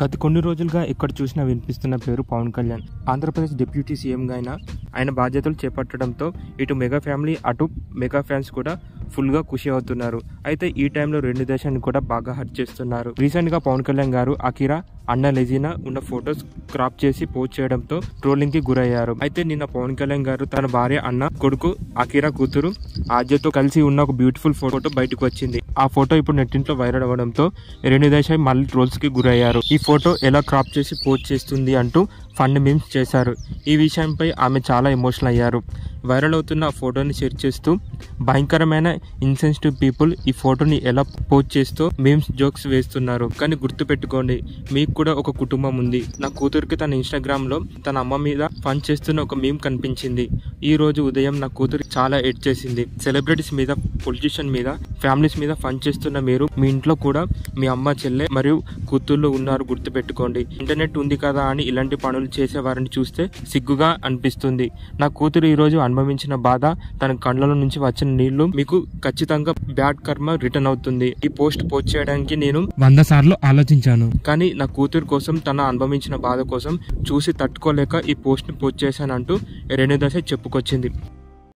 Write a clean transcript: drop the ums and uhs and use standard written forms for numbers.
గత కొన్ని రోజులుగా ఎక్కడ చూసినా వినిపిస్తున్న పేరు పవన్ కళ్యాణ్. ఆంధ్రప్రదేశ్ డిప్యూటీ సీఎంగా ఆయన బాధ్యతలు చేపట్టడంతో ఇటు మెగా ఫ్యామిలీ అటు మెగా ఫ్యాన్స్ కూడా ఫుల్గా ఖుషి అవుతున్నారు. అయితే ఈ టైంలో రెండు దేశాన్ని కూడా బాగా హర్ట్ చేస్తున్నారు. రీసెంట్గా పవన్ కళ్యాణ్ గారు అకిరా అన్న లెజినా ఉన్న ఫొటోస్ క్రాప్ చేసి పోస్ట్ చేయడంతో ట్రోలింగ్ కి గురయ్యారు. అయితే నిన్న పవన్ కళ్యాణ్ గారు తన భార్య అన్న కొడుకు అకిరా కూతురు ఆద్యతో కలిసి ఉన్న ఒక బ్యూటిఫుల్ ఫోటో బయటకు వచ్చింది. ఆ ఫోటో ఇప్పుడు నెట్టింట్లో వైరల్ అవ్వడంతో రెండు దేశాలు మళ్ళీ ట్రోల్స్ కి గురయ్యారు. ఈ ఫోటో ఎలా క్రాప్ చేసి పోస్ట్ చేస్తుంది అంటూ ఫన్ మీమ్స్ చేశారు. ఈ విషయంపై ఆమె చాలా ఎమోషనల్ అయ్యారు. వైరల్ అవుతున్న ఆ ఫోటోని షేర్ చేస్తూ భయంకరమైన ఇన్సెన్సిటివ్ పీపుల్ ఈ ఫోటోని ఎలా పోస్ట్ చేస్తూ మీమ్స్ జోక్స్ వేస్తున్నారు. కానీ గుర్తుపెట్టుకోండి, మీకు కూడా ఒక కుటుంబం ఉంది. నా కూతురికి తన ఇన్స్టాగ్రామ్ లో తన అమ్మ మీద ఫన్ చేస్తున్న ఒక మీమ్ కనిపించింది. ఈ రోజు ఉదయం నా కూతురు చాలా ఎడ్ చేసింది. సెలబ్రిటీస్ మీద, పొలిటీషియన్ మీద, ఫ్యామిలీస్ మీద ఫన్ చేస్తున్న మీరు మీ ఇంట్లో కూడా మీ అమ్మ, చెల్లె మరియు కూతుర్లు ఉన్నారు. గుర్తుపెట్టుకోండి. ఇంటర్నెట్ ఉంది కదా అని ఇలాంటి పనులు చేసే వారిని చూస్తే సిగ్గుగా అనిపిస్తుంది. నా కూతురు ఈ రోజు అనుభవించిన బాధ, తన కళ్ళలో నుంచి వచ్చిన నీళ్లు మీకు ఖచ్చితంగా బ్యాడ్ కర్మ రిటర్న్ అవుతుంది. ఈ పోస్ట్ చేయడానికి నేను 100 సార్లు ఆలోచించాను. కానీ నా కూతురు కోసం, తన అనుభవించిన బాధ కోసం చూసి తట్టుకోలేక ఈ పోస్ట్ చేశానంటూ రేణుదాస్ చెప్పుకొచ్చింది.